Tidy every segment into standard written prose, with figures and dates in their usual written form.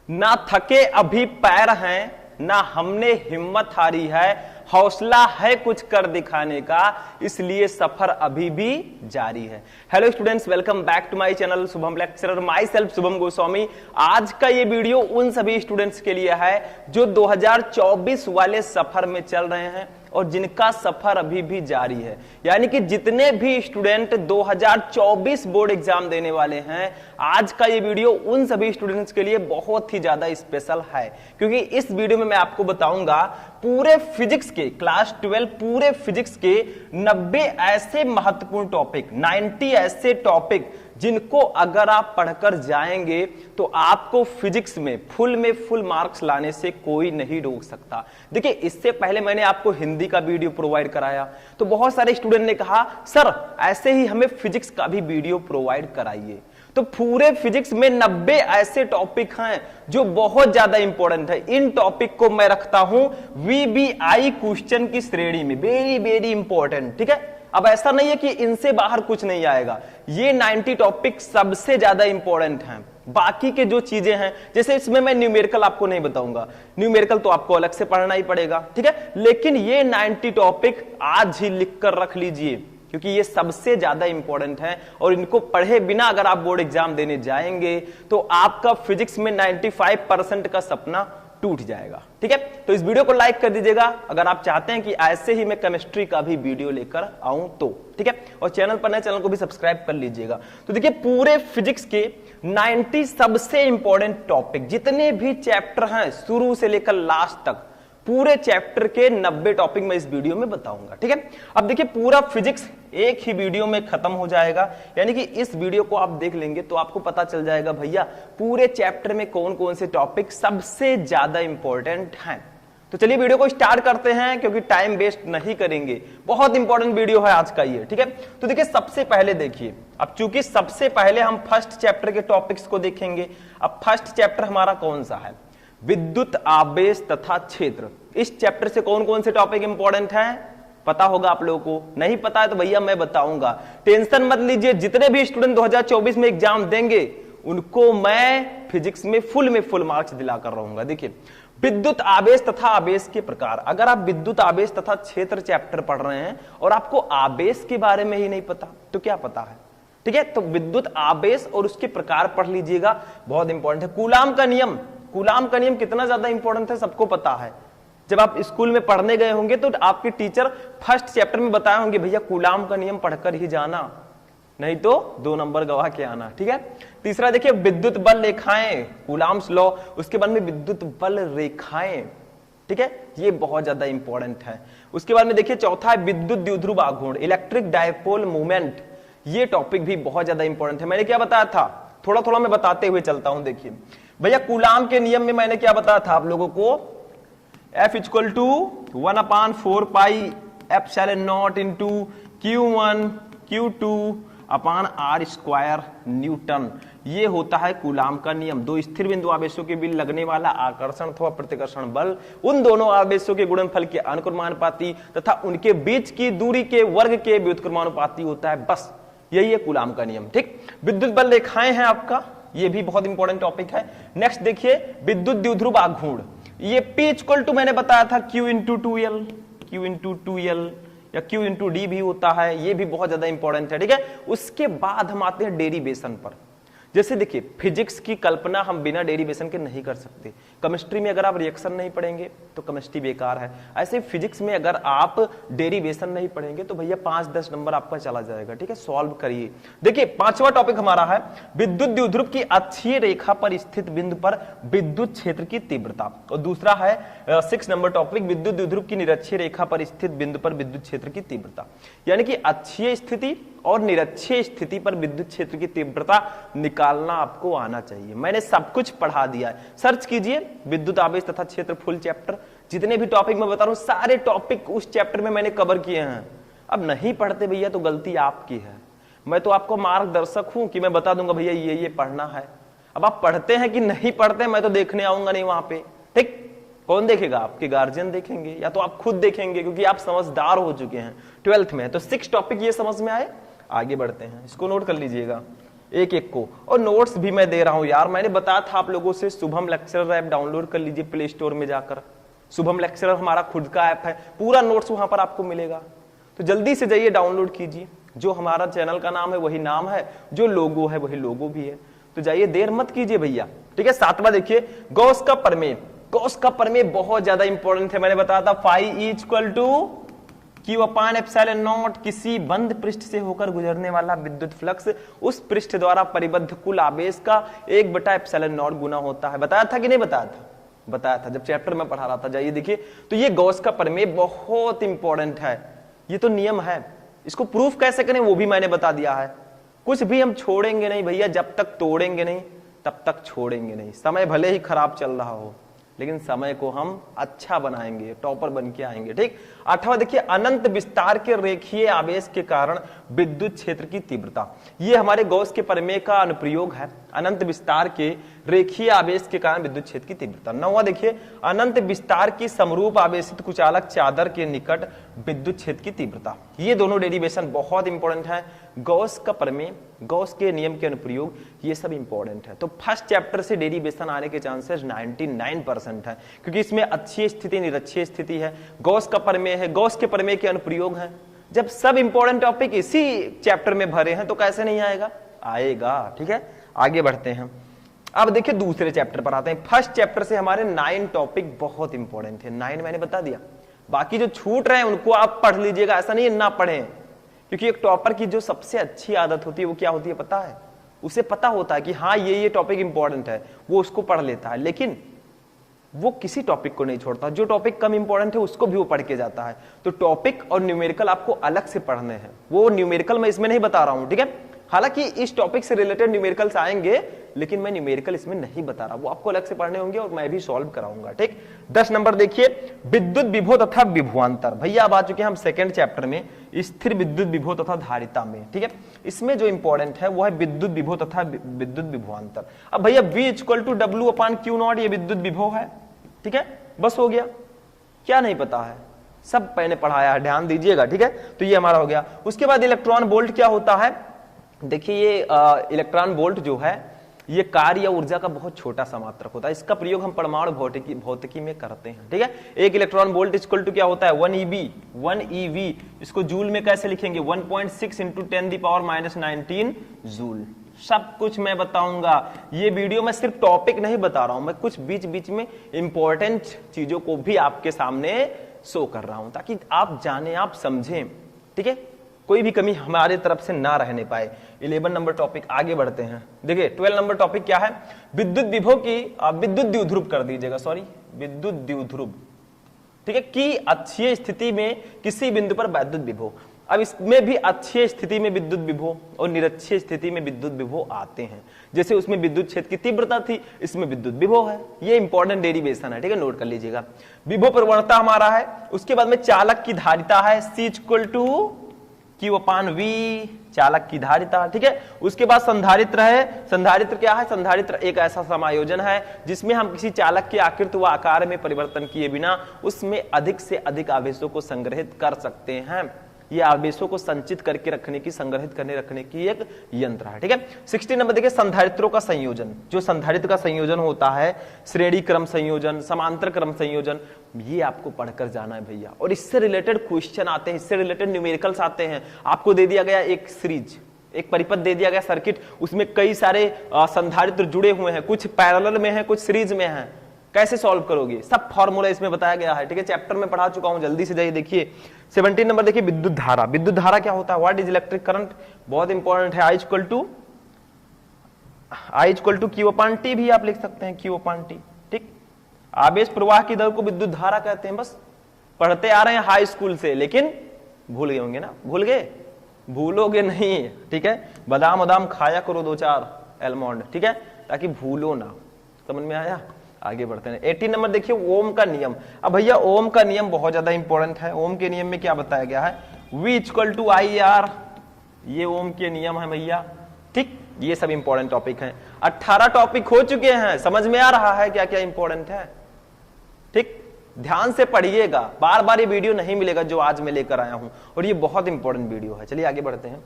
ना थके अभी पैर हैं, ना हमने हिम्मत हारी है, हौसला है कुछ कर दिखाने का, इसलिए सफर अभी भी जारी है। Hello students, welcome back to my channel Shubham lecturer, myself Shubham Goswami. आज का ये वीडियो उन सभी स्टूडेंट्स के लिए है जो 2024 वाले सफर में चल रहे हैं और जिनका सफर अभी भी जारी है। यानी कि जितने भी स्टूडेंट 2024 बोर्ड एग्जाम देने वाले हैं, आज का ये वीडियो उन सभी स्टूडेंट्स के लिए बहुत ही ज्यादा स्पेशल है, क्योंकि इस वीडियो में मैं आपको बताऊंगा पूरे फिजिक्स के क्लास 12 पूरे फिजिक्स के 90 ऐसे महत्वपूर्ण टॉपिक, 90 ऐसे टॉपिक जिनको अगर आप पढ़कर जाएंगे तो आपको फिजिक्स में फुल मार्क्स लाने से कोई नहीं रोक सकता। देखिए, इससे पहले मैंने आपको हिंदी का वीडियो प्रोवाइड कराया तो बहुत सारे स्टूडेंट ने कहा सर ऐसे ही हमें फिजिक्स का भी वीडियो प्रोवाइड कराइए। तो पूरे फिजिक्स में 90 ऐसे टॉपिक हैं जो बहुत ज्यादा इंपॉर्टेंट है। इन टॉपिक को मैं रखता हूं VBI क्वेश्चन की श्रेणी में, वेरी इंपॉर्टेंट। ठीक है, अब ऐसा नहीं है कि इनसे बाहर कुछ नहीं आएगा, ये 90 टॉपिक सबसे ज्यादा इंपॉर्टेंट हैं। बाकी के जो चीजें हैं, जैसे इसमें मैं न्यूमेरिकल आपको नहीं बताऊंगा, न्यूमेरिकल तो आपको अलग से पढ़ना ही पड़ेगा। ठीक है, लेकिन ये 90 टॉपिक आज ही लिख कर रख लीजिए, क्योंकि ये सबसे ज्यादा इंपॉर्टेंट है और इनको पढ़े बिना अगर आप बोर्ड एग्जाम देने जाएंगे तो आपका फिजिक्स में 95% का सपना टूट जाएगा। ठीक है, तो इस वीडियो को लाइक कर दीजिएगा अगर आप चाहते हैं कि ऐसे ही मैं केमिस्ट्री का भी वीडियो लेकर आऊं तो। ठीक है, और चैनल पर नए, चैनल को भी सब्सक्राइब कर लीजिएगा। तो देखिए, पूरे फिजिक्स के 90 सबसे इंपॉर्टेंट टॉपिक, जितने भी चैप्टर हैं शुरू से लेकर लास्ट तक, पूरे चैप्टर के 90 टॉपिक मैं इस वीडियो में बताऊंगा। ठीक है, अब देखिए पूरा फिजिक्स एक ही वीडियो में खत्म हो जाएगा, यानी कि इस वीडियो को आप देख लेंगे तो आपको पता चल जाएगा भैया पूरे चैप्टर में कौन कौन से टॉपिक सबसे ज्यादा इंपॉर्टेंट हैं। तो चलिए वीडियो को स्टार्ट करते हैं, क्योंकि टाइम वेस्ट नहीं करेंगे, बहुत इंपॉर्टेंट वीडियो है आज का ये। ठीक है, तो देखिए सबसे पहले देखिए, अब चूंकि सबसे पहले हम फर्स्ट चैप्टर के टॉपिक्स को देखेंगे। अब फर्स्ट चैप्टर हमारा कौन सा है? विद्युत आवेश तथा क्षेत्र। इस चैप्टर से कौन कौन से टॉपिक इंपॉर्टेंट हैं पता होगा आप लोगों को, नहीं पता है तो भैया मैं बताऊंगा, टेंशन मत लीजिए। जितने भी स्टूडेंट 2024 में एग्जाम देंगे उनको मैं फिजिक्स में फुल मार्क्स दिलाकर रहूंगा। देखिए, विद्युत आवेश तथा आवेश के प्रकार। अगर आप विद्युत आवेश तथा क्षेत्र चैप्टर पढ़ रहे हैं और आपको आवेश के बारे में ही नहीं पता तो क्या पता है? ठीक है, तो विद्युत आवेश और उसके प्रकार पढ़ लीजिएगा, बहुत इंपॉर्टेंट है। कूलाम का नियम, कूलाम का नियम कितना ज्यादा इंपॉर्टेंट है सबको पता है। जब आप स्कूल में पढ़ने गए होंगे तो आपके टीचर फर्स्ट चैप्टर में बताए होंगे भैया कूलाम का नियम पढ़कर ही जाना, नहीं तो 2 नंबर गवा के आना। ठीक है, तीसरा देखिए विद्युत बल रेखाएं, कूलाम्स लॉ, उसके बाद में विद्युत बल रेखाएं। ठीक है, ये बहुत ज्यादा इंपॉर्टेंट है। उसके बाद में देखिए चौथा है विद्युत द्विध्रुव आघूर्ण, इलेक्ट्रिक डायपोल मूवमेंट। ये टॉपिक भी बहुत ज्यादा इंपॉर्टेंट है। मैंने क्या बताया था, थोड़ा मैं बताते हुए चलता हूं। देखिए भैया कूलाम के नियम में मैंने क्या बताया था आप लोगों को, F = 1/4 pi epsilon not into Q1 Q2 upon R² Newton. ये होता है कूलाम का नियम। दो स्थिर बिंदु आवेशों के बीच लगने वाला आकर्षण अथवा प्रतिकर्षण बल उन दोनों आवेशों के गुणनफल के अनुक्रमानुपाती तथा उनके बीच की दूरी के वर्ग के व्युत्क्रमानुपाती होता है। बस यही है कूलाम का नियम। ठीक, विद्युत बल रेखाएं हैं आपका, ये भी बहुत इंपॉर्टेंट टॉपिक है। नेक्स्ट देखिए विद्युत द्विध्रुव आघूर्ण, ये P = मैंने बताया था Q × 2L या Q × D भी होता है, ये भी बहुत ज्यादा इंपॉर्टेंट है। ठीक है, उसके बाद हम आते हैं डेरिवेशन पर। जैसे देखिए फिजिक्स की कल्पना हम बिना डेरिवेशन के नहीं कर सकते। केमिस्ट्री में अगर आप रिएक्शन नहीं पढ़ेंगे तो केमिस्ट्री बेकार है, ऐसे फिजिक्स में अगर आप डेरिवेशन नहीं पढ़ेंगे तो भैया 5-10 नंबर आपका चला जाएगा। ठीक है, सॉल्व करिए। देखिए पांचवा टॉपिक हमारा है विद्युत द्विध्रुव की अक्षीय रेखा पर स्थित बिंदु पर विद्युत क्षेत्र की तीव्रता, और दूसरा है 6 नंबर टॉपिक विद्युत द्विध्रुव की निरक्षीय रेखा पर स्थित बिंदु पर विद्युत क्षेत्र की तीव्रता। यानी कि अक्षीय स्थिति और निरक्षीय स्थिति पर विद्युत क्षेत्र की तीव्रता निकालना आपको आना चाहिए। मैंने सब कुछ पढ़ा दिया है, सर्च कीजिए विद्युत आवेश तथा क्षेत्र फुल चैप्टर। जितने भी टॉपिक मैं बता रहा हूं सारे टॉपिक उस चैप्टर में मैंने कवर किए हैं। अब नहीं पढ़ते भैया तो गलती आपकी है, मैं तो आपको मार्गदर्शक हूं कि मैं बता दूंगा भैया ये पढ़ना है। अब आप पढ़ते हैं कि नहीं पढ़ते मैं तो देखने आऊंगा नहीं वहां पे। ठीक, कौन देखेगा? आपके गार्जियन देखेंगे या तो आप खुद देखेंगे, क्योंकि आप समझदार हो चुके हैं 12th में। तो 6 टॉपिक ये समझ में आए, आगे बढ़ते हैं, इसको नोट कर लीजिएगा। एक एक को। और नोट्स भी मैं दे रहा हूं यार, मैंने बताया था आप लोगों से, शुभम लेक्चरर ऐप डाउनलोड कर लीजिए प्ले स्टोर में जाकर। शुभम लेक्चरर हमारा खुद का ऐप है, पूरा नोट्स वहां पर आपको मिलेगा, तो जल्दी से जाइए डाउनलोड कीजिए। जो हमारा चैनल का नाम है वही नाम है, जो लोगो है वही लोगो भी है, तो जाइए, देर मत कीजिए भैया, ठीक है। सातवां देखिए, गॉस का प्रमेय। गॉस का प्रमेय बहुत ज्यादा इंपॉर्टेंट है, मैंने बताया था phi E equal to Q upon epsilon naught. किसी बंद पृष्ठ से होकर गुजरने वाला विद्युत फ्लक्स उस पृष्ठ द्वारा परिबद्ध कुल आवेश का 1/एप्सिलॉन नॉट गुना होता है। बताया था कि नहीं बताया था? बताया था, जब चैप्टर में पढ़ा रहा था। जाइए देखिए, तो ये गॉस का प्रमेय बहुत इंपॉर्टेंट है, ये तो नियम है, इसको प्रूफ कैसे करें वो भी मैंने बता दिया है। कुछ भी हम छोड़ेंगे नहीं भैया, जब तक तोड़ेंगे नहीं तब तक छोड़ेंगे नहीं। समय भले ही खराब चल रहा हो, लेकिन समय को हम अच्छा बनाएंगे, टॉपर बन के आएंगे, ठीक। आठवां देखिए, अनंत विस्तार के रेखीय आवेश के कारण विद्युत क्षेत्र की तीव्रता। ये हमारे गॉस के प्रमेय का अनुप्रयोग है, अनंत विस्तार के रेखीय आवेश के कारण विद्युत क्षेत्र की तीव्रता। नौवां देखिए, अनंत विस्तार की समरूप आवेशित कुचालक चादर के निकट विद्युत क्षेत्र की तीव्रता। ये दोनों डेरिवेशन बहुत इंपॉर्टेंट है, गॉस का प्रमेय, गॉस के नियम के अनुप्रयोग, ये सब इंपॉर्टेंट है। तो फर्स्ट चैप्टर से डेरिवेशन आने के चांसेस 99% है, क्योंकि इसमें अच्छी स्थिति निरक्षीय स्थिति है, गॉस का प्रमेय है, गॉस के प्रमेय के अनुप्रयोग है। जब सब इंपॉर्टेंट टॉपिक इसी चैप्टर में भरे हैं तो कैसे नहीं आएगा? आएगा, ठीक है। आगे बढ़ते हैं, अब देखिए दूसरे चैप्टर पर आते हैं। फर्स्ट चैप्टर से हमारे 9 टॉपिक बहुत इंपॉर्टेंट है, 9 मैंने बता दिया, बाकी जो छूट रहे हैं उनको आप पढ़ लीजिएगा, ऐसा नहीं है ना पढ़ें, क्योंकि एक टॉपर की जो सबसे अच्छी आदत होती है वो क्या होती है पता है? उसे पता होता है कि हाँ ये टॉपिक इंपॉर्टेंट है, वो उसको पढ़ लेता है, लेकिन वो किसी टॉपिक को नहीं छोड़ता, जो टॉपिक कम इंपॉर्टेंट है उसको भी वो पढ़ के जाता है। तो टॉपिक और न्यूमेरिकल आपको अलग से पढ़ने हैं, वो न्यूमेरिकल मैं इसमें नहीं बता रहा हूं, ठीक है। हालांकि इस टॉपिक से रिलेटेड न्यूमेरिकल्स आएंगे, लेकिन मैं न्यूमेरिकल इसमें नहीं बता रहा, वो आपको अलग से पढ़ने होंगे और मैं भी सॉल्व कराऊंगा, ठीक। 10 नंबर देखिए, विद्युत विभव तथा विभवांतर। भैया अब आ चुके हैं हम सेकंड चैप्टर में, स्थिर विद्युत विभव तथा धारिता में, ठीक है। इसमें जो इंपॉर्टेंट है वो है विद्युत विभव तथा विद्युत विभवांतर। अब भैया V = W/Q0 ये विद्युत विभव है, ठीक है, बस हो गया। क्या नहीं पता है? सब मैंने पढ़ाया है, ध्यान दीजिएगा, ठीक है। तो ये हमारा हो गया। उसके बाद इलेक्ट्रॉन वोल्ट क्या होता है? देखिए ये इलेक्ट्रॉन वोल्ट जो है ये कार्य या ऊर्जा का बहुत छोटा सा मात्रक होता है, इसका प्रयोग हम परमाणु भौतिकी में करते हैं, ठीक है। एक इलेक्ट्रॉन वोल्ट इक्वल टू क्या होता है? 1 eV। इसको जूल में कैसे लिखेंगे? 1.6 × 10⁻⁻19 जूल। सब कुछ मैं बताऊंगा, ये वीडियो में सिर्फ टॉपिक नहीं बता रहा हूं, मैं कुछ बीच बीच में इंपॉर्टेंट चीजों को भी आपके सामने शो कर रहा हूं, ताकि आप जाने, आप समझें, ठीक है, कोई भी कमी हमारे तरफ से ना रहने पाए। 11 नंबर टॉपिक, आगे बढ़ते हैं। देखिए 12 नंबर टॉपिक क्या है? विद्युत विभव की विद्युत द्विध्रुव कर दीजिएगा, सॉरी विद्युत द्विध्रुव, ठीक है, कि अक्षीय स्थिति में किसी बिंदु पर विद्युत विभव। अब इसमें भी अक्षीय स्थिति में विद्युत विभव और निरक्षीय स्थिति में विद्युत विभव आते हैं। जैसे उसमें विद्युत क्षेत्र की तीव्रता थी, इसमें विद्युत विभव है। ये इंपॉर्टेंट डेरिवेशन है, ठीक है, नोट कर लीजिएगा। विभव प्रवणता हमारा है। उसके बाद में चालक की धारिता है C = Q/V, चालक की धारिता, ठीक है। उसके बाद संधारित्र है। संधारित्र क्या है? संधारित्र एक ऐसा समायोजन है जिसमें हम किसी चालक के आकृति व आकार में परिवर्तन किए बिना उसमें अधिक से अधिक आवेशों को संग्रहित कर सकते हैं। ये आवेशों को संचित करके रखने की, संग्रहित करने रखने की एक यंत्र है, ठीक है। 16 नंबर देखिए, संधारित्रों का संयोजन। जो संधारित्र का संयोजन होता है, श्रेणी क्रम संयोजन, समांतर क्रम संयोजन, ये आपको पढ़कर जाना है भैया। और इससे रिलेटेड क्वेश्चन आते हैं, इससे रिलेटेड न्यूमेरिकल्स आते हैं। आपको दे दिया गया एक सीरीज, एक परिपथ दे दिया गया सर्किट, उसमें कई सारे संधारित्र जुड़े हुए हैं, कुछ पैरेलल में है, कुछ सीरीज में है। कैसे सॉल्व करोगे? सब फॉर्मूला इसमें बताया गया है, ठीक है, चैप्टर में पढ़ा चुका हूं, जल्दी से जाइए देखिए। 17 नंबर देखिए, विद्युत धारा। विद्युत धारा क्या होता है? What is electric current? बहुत इंपॉर्टेंट है। I = Q/T भी आप लिख सकते हैं, Q/T, ठीक। आवेश प्रवाह की दर को विद्युत धारा कहते हैं। बस पढ़ते आ रहे हैं हाई स्कूल से, लेकिन भूल गए होंगे ना? भूल गए? भूलोगे नहीं, ठीक है। बादाम वादाम खाया करो 2-4 एलमंड, ठीक है, ताकि भूलो ना। समझ में आया? आगे बढ़ते हैं। 18 नंबर देखिए, ओम का नियम। अब भैया ओम का नियम बहुत ज्यादा इंपॉर्टेंट है। ओम के नियम में क्या बताया गया है? V = IR, ये ओम के नियम है भैया, ठीक। ये सब इंपॉर्टेंट टॉपिक हैं। 18 टॉपिक हो चुके हैं, समझ में आ रहा है क्या क्या इंपॉर्टेंट है, ठीक। ध्यान से पढ़िएगा, बार बार ये वीडियो नहीं मिलेगा जो आज मैं लेकर आया हूं, और ये बहुत इंपॉर्टेंट वीडियो है। चलिए आगे बढ़ते हैं,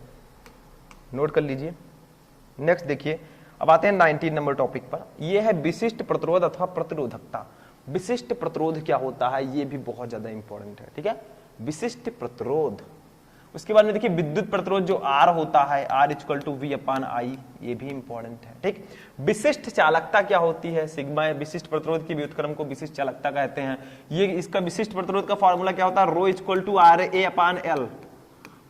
नोट कर लीजिए। नेक्स्ट देखिए, अब आते हैं 19 नंबर टॉपिक पर। यह है विशिष्ट प्रतिरोध अथवा प्रतिरोधकता। विशिष्ट प्रतिरोध क्या होता है, ये भी बहुत ज्यादा इंपॉर्टेंट है, ठीक है। विशिष्ट प्रतिरोध, उसके बाद में देखिए विद्युत प्रतिरोध जो R होता है, R इक्वल टू V/I, ये भी इंपॉर्टेंट है, ठीक। विशिष्ट चालकता क्या होती है, सिग्मा। विशिष्ट प्रतिरोध की व्युत्क्रम को विशिष्ट चालकता कहते हैं। ये इसका विशिष्ट प्रतिरोध का फॉर्मूला क्या होता है, rho equal to RA/L,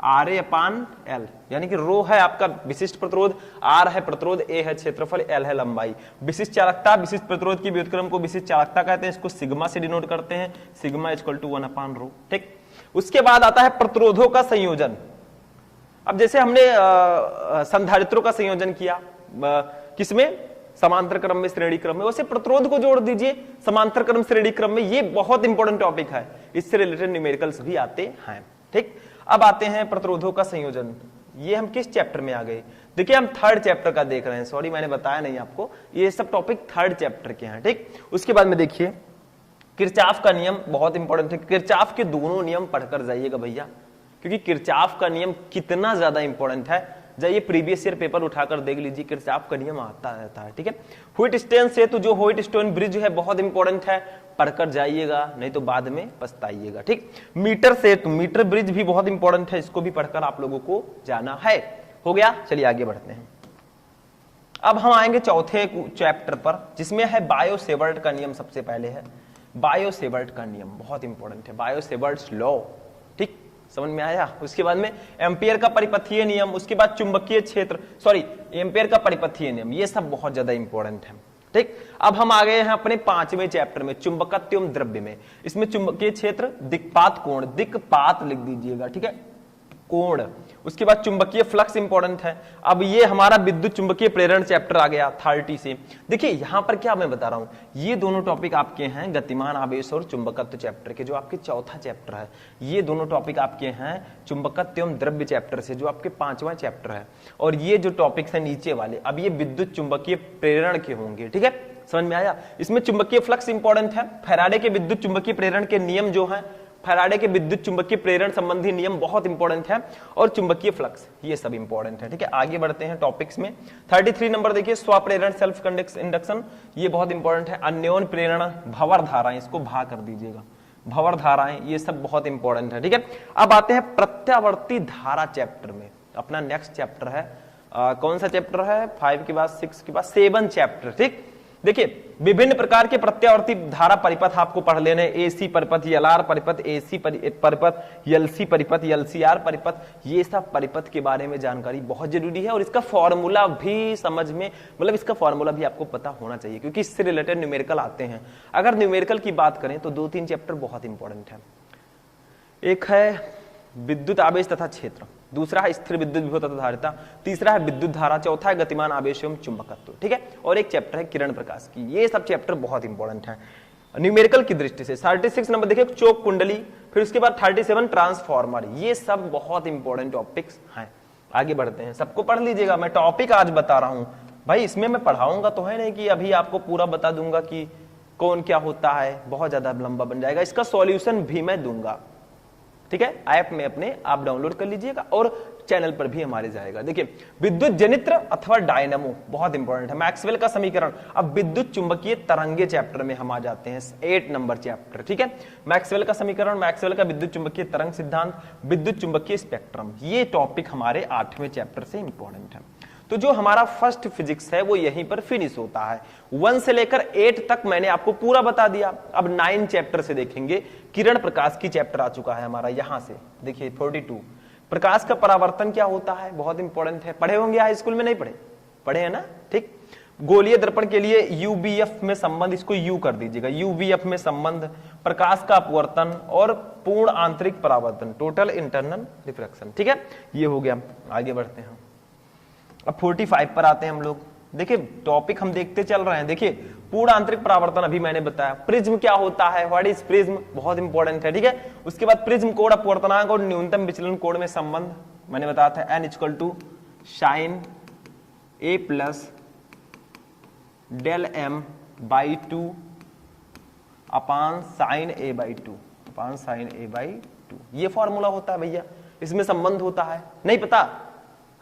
RA/L, यानी कि रो है आपका विशिष्ट प्रतिरोध, R है प्रतिरोध, A है क्षेत्रफल, L है लंबाई। विशिष्ट चालकता, विशिष्ट प्रतिरोध की व्युत्क्रम को विशिष्ट चालकता कहते हैं, इसको सिग्मा से डिनोट करते हैं, सिग्मा इक्वल टू 1/रो, ठीक। उसके बाद आता है प्रतिरोधों का संयोजन। अब जैसे हमने संधारित्रों का संयोजन किया, किसमें, समांतर क्रम में, श्रेणी क्रम में, वैसे प्रतिरोध को जोड़ दीजिए समांतर क्रम श्रेणी क्रम में। ये बहुत इंपॉर्टेंट टॉपिक है, इससे रिलेटेड न्यूमेरिकल्स भी आते हैं, ठीक। अब आते हैं प्रतिरोधों का संयोजन। ये हम किस चैप्टर में आ गए, देखिए हम थर्ड चैप्टर का देख रहे हैं, सॉरी मैंने बताया नहीं आपको, ये सब टॉपिक थर्ड चैप्टर के हैं, ठीक। उसके बाद में देखिए किरचॉफ का नियम बहुत इंपॉर्टेंट है। किरचॉफ के दोनों नियम पढ़कर जाइएगा भैया, क्योंकि किरचॉफ का नियम कितना ज्यादा इंपॉर्टेंट है, जाइए प्रीवियस ईयर पेपर उठाकर देख लीजिए, किरचॉफ का नियम आता रहता है, ठीक है। व्हिटस्टोन सेतु, जो व्हिटस्टोन ब्रिज है, बहुत इंपॉर्टेंट है, पढ़कर जाइएगा, नहीं तो बाद में पछताइएगा, ठीक। मीटर सेतु, मीटर ब्रिज भी बहुत इंपॉर्टेंट है, इसको भी पढ़कर आप लोगों को जाना है। हो गया, चलिए आगे बढ़ते हैं। अब हम आएंगे चौथे चैप्टर पर, जिसमें है बायो-सेवर्ट का नियम। सबसे पहले है बायो-सेवर्ट का नियम, बहुत इंपॉर्टेंट है, बायो-सेवर्ट्स लॉ, ठीक, समझ में आया। उसके बाद में एम्पियर का परिपथीय नियम, उसके बाद चुंबकीय क्षेत्र, सॉरी एम्पियर का परिपथीय नियम, ये सब बहुत ज्यादा इंपॉर्टेंट है, ठीक। अब हम आ गए हैं अपने 5वें चैप्टर में, चुंबकत्व एवं द्रव्य में। इसमें चुंबकीय क्षेत्र, दिक्पात कोण, दिक्पात लिख दीजिएगा, ठीक है, कोण। उसके बाद चुंबकीय फ्लक्स इंपॉर्टेंट है। अब ये हमारा विद्युत चुंबकीय प्रेरण चैप्टर आ गया 30 से। देखिए यहां पर क्या मैं बता रहा हूं, ये दोनों टॉपिक आपके हैं गतिमान आवेश और चुंबकत्व चैप्टर के, जो आपके चौथा चैप्टर है। ये दोनों टॉपिक आपके हैं चुंबकत्व एवं द्रव्य चैप्टर से, जो आपके 5वां चैप्टर है। और ये जो टॉपिक्स है नीचे वाले, अब ये विद्युत चुंबकीय प्रेरण के होंगे, ठीक है, समझ में आया। इसमें चुंबकीय फ्लक्स इंपॉर्टेंट है, फैराडे के विद्युत चुंबकीय प्रेरण के नियम जो है, फैराडे के विद्युत चुंबकीय प्रेरण संबंधी नियम बहुत इंपॉर्टेंट है, और चुंबकीय फ्लक्स, ये सब इंपॉर्टेंट है, ठीक है। आगे बढ़ते हैं टॉपिक्स में। 33 नंबर देखिए, स्वप्रेरण सेल्फ इंडक्शन, ये बहुत इंपॉर्टेंट है। अन्योन प्रेरण, भंवर धाराएं, इसको भा कर दीजिएगा, भंवर धाराएं, ये सब बहुत इंपॉर्टेंट है, ठीक है। अब आते हैं प्रत्यावर्ती धारा चैप्टर में, अपना नेक्स्ट चैप्टर है, कौन सा चैप्टर है, 5 के बाद 6 के बाद 7 चैप्टर, ठीक। देखिए विभिन्न प्रकार के प्रत्यावर्ती धारा परिपथ आपको पढ़ लेने, एसी परिपथ, एलआर परिपथ, एसी परिपथ, एलसी परिपथ, एलसीआर परिपथ, ये सब परिपथ के बारे में जानकारी बहुत जरूरी है। और इसका फॉर्मूला भी समझ में, मतलब इसका फॉर्मूला भी आपको पता होना चाहिए, क्योंकि इससे रिलेटेड न्यूमेरिकल आते हैं। अगर न्यूमेरिकल की बात करें तो 2-3 चैप्टर बहुत इंपॉर्टेंट है। एक है विद्युत आवेश तथा क्षेत्र, दूसरा है स्थिर विद्युत विभव तथा धारिता, तीसरा है विद्युत धारा, चौथा है गतिमान आवेश एवं चुंबकत्व, ठीक है। और एक चैप्टर है किरण प्रकाश की। ये सब चैप्टर बहुत इंपॉर्टेंट है न्यूमेरिकल की दृष्टि से। 36 नंबर देखिए चौक कुंडली, फिर उसके बाद 37 ट्रांसफॉर्मर, ये सब बहुत इंपॉर्टेंट टॉपिक्स हैं। आगे बढ़ते हैं, सबको पढ़ लीजिएगा, मैं टॉपिक आज बता रहा हूं भाई, इसमें मैं पढ़ाऊंगा तो है नहीं कि अभी आपको पूरा बता दूंगा कि कौन क्या होता है, बहुत ज्यादा लंबा बन जाएगा। इसका सॉल्यूशन भी मैं दूंगा, ठीक है, ऐप में अपने आप डाउनलोड कर लीजिएगा, और चैनल पर भी हमारे जाएगा। देखिए विद्युत जनित्र अथवा डायनामो बहुत इंपॉर्टेंट है, मैक्सवेल का समीकरण। अब विद्युत चुंबकीय तरंगे चैप्टर में हम आ जाते हैं, 8 नंबर चैप्टर, ठीक है। मैक्सवेल का समीकरण, मैक्सवेल का विद्युत चुंबकीय तरंग सिद्धांत, विद्युत चुंबकीय स्पेक्ट्रम, ये टॉपिक हमारे 8वें चैप्टर से इंपॉर्टेंट है। तो जो हमारा फर्स्ट फिजिक्स है वो यहीं पर फिनिश होता है। 1 से लेकर 8 तक मैंने आपको पूरा बता दिया। अब 9 चैप्टर से देखेंगे, किरण प्रकाश की चैप्टर आ चुका है हमारा, यहां से देखिए 42, प्रकाश का परावर्तन क्या होता है, बहुत इंपॉर्टेंट है। पढ़े होंगे हाई स्कूल में, नहीं पढ़े, पढ़े हैं ना, ठीक। गोलीय दर्पण के लिए यूबीएफ में संबंध, इसको यू कर दीजिएगा, यूबीएफ में संबंध, प्रकाश का अपवर्तन और पूर्ण आंतरिक परावर्तन, टोटल इंटरनल रिफ्रैक्शन, ठीक है, ये हो गया। आगे बढ़ते हैं, अब 45 पर आते हैं हम लोग। देखिए टॉपिक हम देखते चल रहे हैं। देखिए पूर्ण आंतरिक परावर्तन अभी मैंने बताया, प्रिज्म क्या होता है, व्हाट इज प्रिज्म, बहुत इंपॉर्टेंट है, ठीक है। उसके बाद प्रिज्म कोण, अपवर्तनांक और न्यूनतम विचलन कोण में संबंध मैंने बताया था, n equal to sine a plus del m by 2 upon sine a by 2, upon sine a by 2, ये फॉर्मूला होता है भैया, इसमें संबंध होता है। नहीं पता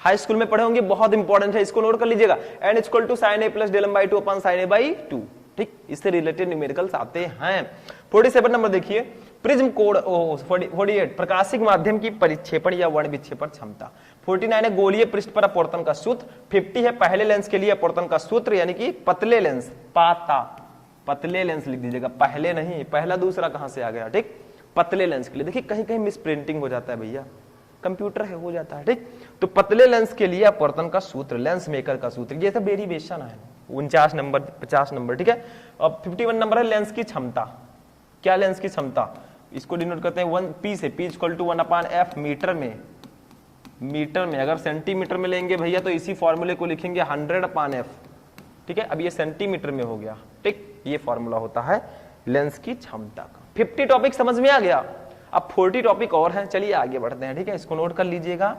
हाई स्कूल में पढ़े होंगे, बहुत इंपॉर्टेंट है, इसको नोट कर लीजिएगा। N equal to sine a plus del m by two upon sine a by two, ठीक, इससे रिलेटेड न्यूमेरिकल्स आते हैं। 47 नंबर देखिए, प्रिज्म कोड 48 प्रकाशिक माध्यम की परिक्षेपण या वर्ण विक्षेपण क्षमता। 49 है गोलीय पृष्ठ पर अपवर्तन का सूत्र। 50 है पहले लेंस के लिए अपवर्तन का सूत्र, यानी कि पतले लेंस, पतले लेंस लिख दीजिएगा, पहले नहीं, पहला दूसरा कहां से आ गया, ठीक, पतले लेंस के लिए। देखिए कहीं कहीं मिस प्रिंटिंग हो जाता है भैया, कंप्यूटर है हो जाता है, ठीक। तो पतले लेंस के लिए अपवर्तन का सूत्र, लेंस मेकर का सूत्र, ये सब डेरिवेशन है। 49 नंबर, 50 नंबर, ठीक है। अब 51 नंबर है लेंस की क्षमता। क्या लेंस की क्षमता, इसको डिनोट करते हैं 1 पी से, p equal to 1/f metre में, मीटर में। अगर सेंटीमीटर में लेंगे भैया तो इसी फॉर्मूले को लिखेंगे 100/f, ठीक है। अब ये सेंटीमीटर में हो गया, ठीक, ये फॉर्मूला होता है लेंस की क्षमता का। 50 टॉपिक समझ में आ गया। अब 40 टॉपिक और हैं, चलिए आगे बढ़ते हैं, ठीक है, इसको नोट कर लीजिएगा।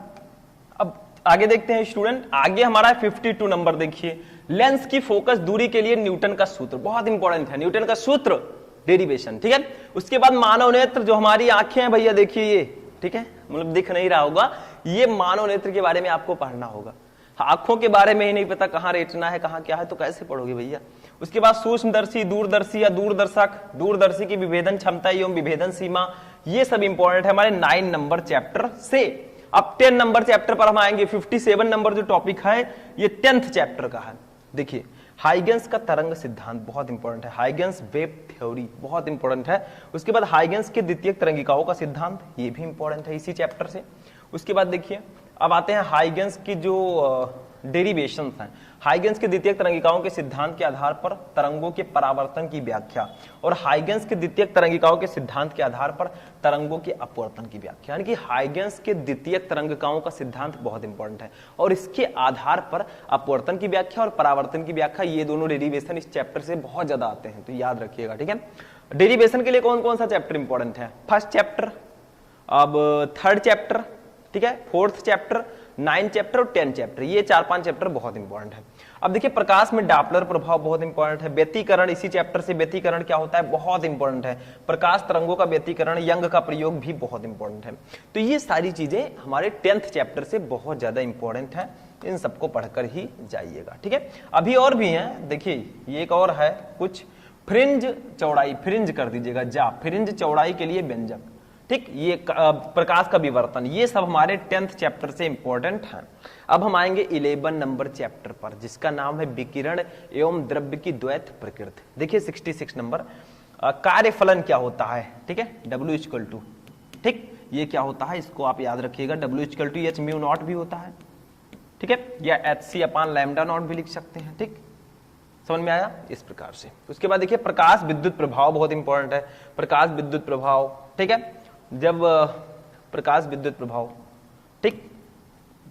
अब आगे देखते हैं स्टूडेंट, आगे हमारा 52 नंबर देखिए, लेंस की फोकस दूरी के लिए न्यूटन का सूत्र, बहुत इंपॉर्टेंट है, न्यूटन का सूत्र, डेरिवेशन, ठीक है। उसके बाद मानव नेत्र, जो हमारी आंखें हैं भैया, देखिए ये, ठीक है, मतलब दिख नहीं रहा होगा, ये मानव नेत्र के बारे में आपको पढ़ना होगा। आंखों के बारे में ही नहीं पता कहां रेटिना है, कहां क्या है, तो कैसे पढ़ोगे भैया। उसके बाद सूक्ष्मदर्शी, दूरदर्शी या दूरदर्शक, दूरदर्शी की विभेदन क्षमता एवं विभेदन सीमा, ये सब इंपॉर्टेंट है हमारे 9 नंबर चैप्टर से। अब 10 नंबर चैप्टर पर हम आएंगे। 57 नंबर जो टॉपिक है ये 10th चैप्टर का है। देखिए हाइगेंस का तरंग सिद्धांत बहुत इंपॉर्टेंट है, हाइगेंस वेव थ्योरी बहुत इंपॉर्टेंट है। उसके बाद हाइगेंस के द्वितीयक तरंगिकाओं का सिद्धांत, ये भी इंपॉर्टेंट है इसी चैप्टर से। उसके बाद देखिए अब आते हैं हाइगेंस की जो डेरिवेशंस हैं, हाइगेंस के द्वितीयक तरंगिकाओं के सिद्धांत के आधार पर तरंगों के परावर्तन की व्याख्या, और हाइगेंस के द्वितीयक तरंगिकाओं के सिद्धांत के आधार पर तरंगों के अपवर्तन की व्याख्या। यानी कि हाइगेंस के द्वितीयक तरंगिकाओं का सिद्धांत बहुत इंपॉर्टेंट है, और इसके आधार पर अपवर्तन की व्याख्या और परावर्तन की व्याख्या, ये दोनों डेरिवेशन इस चैप्टर से बहुत ज्यादा आते हैं, तो याद रखिएगा, ठीक है। डेरिवेशन के लिए कौन कौन सा चैप्टर इंपॉर्टेंट है, फर्स्ट चैप्टर, अब थर्ड चैप्टर, ठीक है, फोर्थ चैप्टर, 9 चैप्टर और 10 चैप्टर, ये 4-5 चैप्टर बहुत इंपॉर्टेंट है। अब देखिए प्रकाश में डापलर प्रभाव बहुत इंपॉर्टेंट है। व्यतिकरण, इसी चैप्टर से व्यतिकरण क्या होता है बहुत इंपॉर्टेंट है। प्रकाश तरंगों का व्यतिकरण, यंग का प्रयोग भी बहुत इंपॉर्टेंट है। तो ये सारी चीजें हमारे 10th चैप्टर से बहुत ज्यादा इंपॉर्टेंट है, इन सबको पढ़कर ही जाइएगा, ठीक है। अभी और भी हैं, देखिए ये एक और है कुछ, फ्रिंज चौड़ाई, फ्रिंज कर दीजिएगा जा, फ्रिंज चौड़ाई के लिए व्यंजक, ठीक, ये प्रकाश का विवर्तन, ये सब हमारे 10th चैप्टर से इंपॉर्टेंट है। अब हम आएंगे 11 नंबर चैप्टर पर, जिसका नाम है विकिरण एवं द्रव्य की द्वैत प्रकृति। देखिए 66 नंबर, कार्यफलन क्या होता है, ठीक है, W इक्वल टू, ठीक, ये क्या होता है इसको आप याद रखिएगा, W equal to H mu naught भी होता है, ठीक है, या HC/λ0 भी लिख सकते हैं, ठीक, समझ में आया, इस प्रकार से। उसके बाद देखिए प्रकाश विद्युत प्रभाव बहुत इंपॉर्टेंट है, प्रकाश विद्युत प्रभाव, ठीक है, जब प्रकाश विद्युत प्रभाव, ठीक,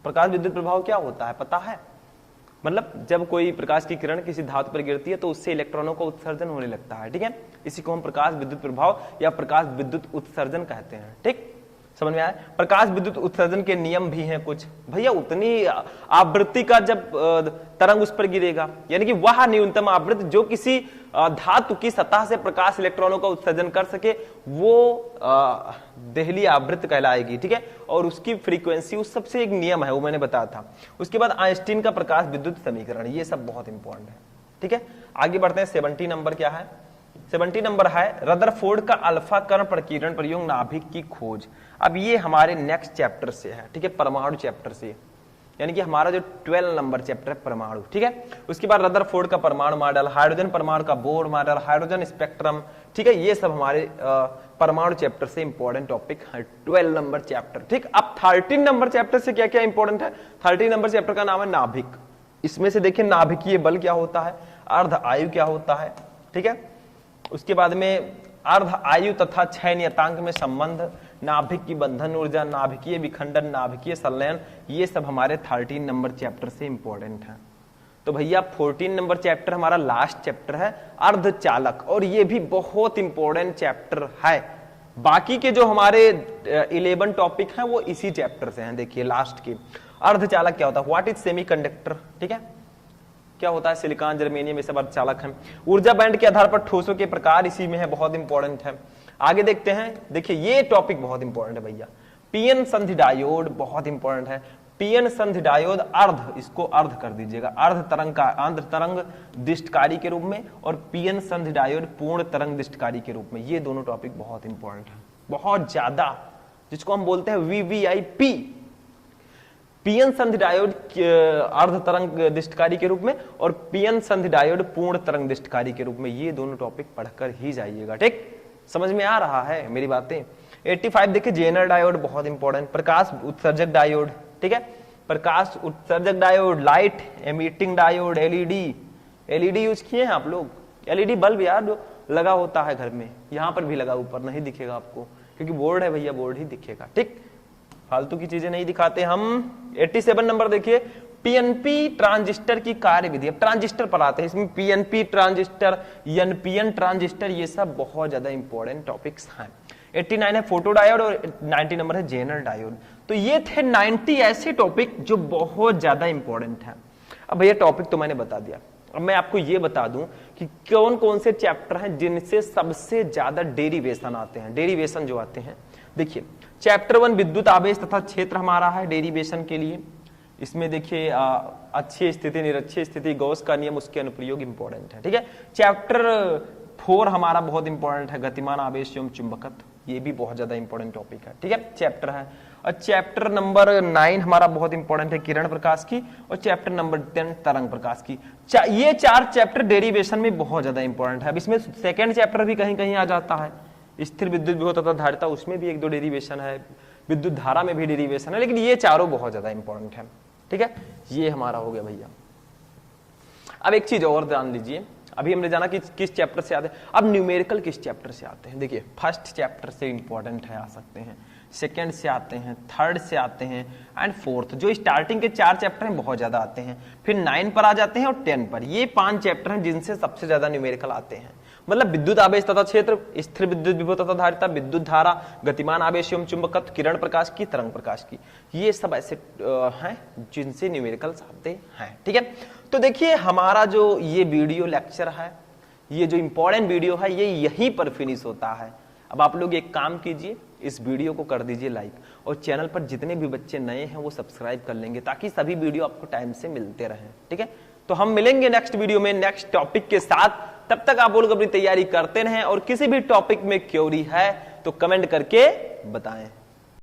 प्रकाश विद्युत प्रभाव क्या होता है पता है, मतलब जब कोई प्रकाश की किरण किसी धातु पर गिरती है तो उससे इलेक्ट्रॉनों का उत्सर्जन होने लगता है, ठीक है, इसी को हम प्रकाश विद्युत प्रभाव या प्रकाश विद्युत उत्सर्जन कहते हैं, ठीक, समझ में आया। प्रकाश विद्युत उत्सर्जन के नियम भी हैं कुछ भैया, उतनी आवृत्ति का जब तरंग उस पर गिरेगा, यानी कि वह न्यूनतम आवृत्ति जो किसी धातु की सतह से प्रकाश इलेक्ट्रॉनों का उत्सर्जन कर सके, वो देहली आवृत्ति कहलाएगी, ठीक है, और उसकी फ्रीक्वेंसी, उस सबसे एक नियम है वो मैंने बताया था। उसके बाद आइंस्टीन का प्रकाश विद्युत समीकरण, ये सब बहुत इंपॉर्टेंट है, ठीक है। आगे बढ़ते हैं, 70 नंबर क्या है, 70 नंबर है रदरफोर्ड का अल्फा कण प्रकीर्णन प्रयोग नाभिक की खोज। अब ये हमारे नेक्स्ट चैप्टर से है, ठीक है, परमाणु चैप्टर से, यानी कि हमारा जो 12 नंबर चैप्टर है परमाणु, ठीक है। उसके बाद रदरफोर्ड का परमाणु मॉडल, हाइड्रोजन परमाणु का बोर मॉडल, हाइड्रोजन स्पेक्ट्रम, ठीक है, ये सब हमारे परमाणु चैप्टर से इंपॉर्टेंट टॉपिक है, 12 नंबर चैप्टर, ठीक। अब 13 नंबर चैप्टर से क्या क्या इंपॉर्टेंट है, 13 नंबर चैप्टर का नाम है नाभिक। इसमें से देखिए नाभिकीय बल क्या होता है, अर्ध आयु क्या होता है, ठीक है। उसके बाद में अर्ध आयु तथा क्षय नियतांक में संबंध, नाभिक की बंधन ऊर्जा, नाभिकीय विखंडन, नाभिकीय संलयन, ये सब हमारे 13 नंबर चैप्टर से इंपॉर्टेंट है। तो भैया 14 नंबर चैप्टर हमारा लास्ट चैप्टर है अर्धचालक, और ये भी बहुत इंपॉर्टेंट चैप्टर है। बाकी के जो हमारे 11 टॉपिक हैं वो इसी चैप्टर से हैं। देखिए लास्ट के, अर्धचालक क्या होता है, व्हाट इज सेमीकंडक्टर, ठीक है, क्या होता है, सिलिकॉन, जर्मेनियम, ये सब अर्धचालक हैं। ऊर्जा बैंड के आधार पर ठोसों के प्रकार इसी में है, बहुत इंपॉर्टेंट है। आगे देखते हैं, देखिए ये टॉपिक बहुत इंपॉर्टेंट है भैया, पीएन संधि डायोड बहुत इंपॉर्टेंट है। पीएन संधि डायोड अर्ध, इसको अर्ध कर दीजिएगा, अर्ध तरंग दिष्टकारी के रूप में, और पीएन संधि डायोड पूर्ण तरंग दिष्टकारी के रूप में। ये दोनों टॉपिक बहुत इंपॉर्टेंट है, बहुत ज्यादा, जिसको हम बोलते हैं वीवीआईपी। पीएन संधि डायोड अर्ध तरंग दिष्टकारी के रूप में और पीएन संधि डायोड पूर्ण तरंग दिष्टकारी के रूप में। ये दोनों टॉपिक पढ़कर ही जाइएगा, ठीक? समझ में आ रहा है मेरी बातें? 85 देखिए, जेनर डायोड बहुत इंपॉर्टेंट, प्रकाश उत्सर्जक डायोड, ठीक है, प्रकाश उत्सर्जक diode, light emitting diode, LED use किए हैं आप लोग? एलईडी बल्ब यार जो लगा होता है घर में, यहां पर भी लगा, ऊपर नहीं दिखेगा आपको क्योंकि बोर्ड है भैया, बोर्ड ही दिखेगा, ठीक? फालतू की चीजें नहीं दिखाते हम। 87 नंबर देखिए, पीएनपी ट्रांजिस्टर की कार्यविधि। अब ट्रांजिस्टर पर आते हैं, इसमें पीएनपी ट्रांजिस्टर, एनपीएन ट्रांजिस्टर, ये सब बहुत ज्यादा इंपॉर्टेंट टॉपिक्स हैं। 89 है फोटो डायोड और 90 नंबर है जेनर डायोड। तो ये थे 90 ऐसे टॉपिक जो बहुत ज्यादा इंपॉर्टेंट है। अब भैया टॉपिक तो मैंने बता दिया, अब मैं आपको ये बता दूं कि कौन कौन से चैप्टर हैं जिनसे सबसे ज्यादा डेरिवेशन आते हैं। डेरिवेशन जो आते हैं, देखिए चैप्टर 1 विद्युत आवेश तथा क्षेत्र हमारा है डेरिवेशन के लिए। इसमें देखिए अच्छी स्थिति, निरक्षीय स्थिति, गॉस का नियम, उसके अनुप्रयोग इंपॉर्टेंट है, ठीक है। चैप्टर 4 हमारा बहुत इंपॉर्टेंट है, गतिमान आवेश एवं चुंबकत्व, ये भी बहुत ज्यादा इंपॉर्टेंट टॉपिक है, ठीक है, चैप्टर है। और चैप्टर नंबर 9 हमारा बहुत इंपॉर्टेंट है, किरण प्रकाश की, और चैप्टर नंबर 10 तरंग प्रकाश की। ये 4 चैप्टर डेरिवेशन में बहुत ज्यादा इंपॉर्टेंट है। अब इसमें सेकेंड चैप्टर भी कहीं कहीं आ जाता है, स्थिर विद्युत विभव तथा धारिता, उसमें भी 1-2 डेरिवेशन है, विद्युत धारा में भी डेरिवेशन है, लेकिन ये चारों बहुत ज्यादा इंपॉर्टेंट है, ठीक है। ये हमारा हो गया भैया। अब एक चीज और ध्यान लीजिए, अभी हमने जाना कि किस चैप्टर से आते हैं, अब न्यूमेरिकल किस चैप्टर से आते हैं। देखिए फर्स्ट चैप्टर से इंपॉर्टेंट है, आ सकते हैं, सेकंड से आते हैं, थर्ड से आते हैं, एंड फोर्थ, जो स्टार्टिंग के 4 चैप्टर हैं बहुत ज्यादा आते हैं, फिर 9 पर आ जाते हैं और 10 पर। ये 5 चैप्टर हैं जिनसे सबसे ज्यादा न्यूमेरिकल आते हैं। मतलब विद्युत आवेश तथा क्षेत्र, स्थिर विद्युत विभव तथा धारिता, विद्युत धारा, गतिमान आवेश एवं चुंबकत्व, किरण प्रकाश की, तरंग प्रकाश की, ये सब ऐसे हैं जिनसे न्यूमेरिकल आते हैं, ठीक है। तो देखिए हमारा जो ये वीडियो लेक्चर है, ये जो इंपॉर्टेंट वीडियो है, ये यहीं पर फिनिश होता है। अब आप लोग एक काम कीजिए, इस वीडियो को कर दीजिए लाइक, और चैनल पर जितने भी बच्चे नए हैं वो सब्सक्राइब कर लेंगे, ताकि सभी वीडियो आपको टाइम से मिलते रहें, ठीक है। तो हम मिलेंगे नेक्स्ट वीडियो में नेक्स्ट टॉपिक के साथ। तब तक आप लोग अपनी तैयारी करते रहें, और किसी भी टॉपिक में क्वेरी है तो कमेंट करके बताएं।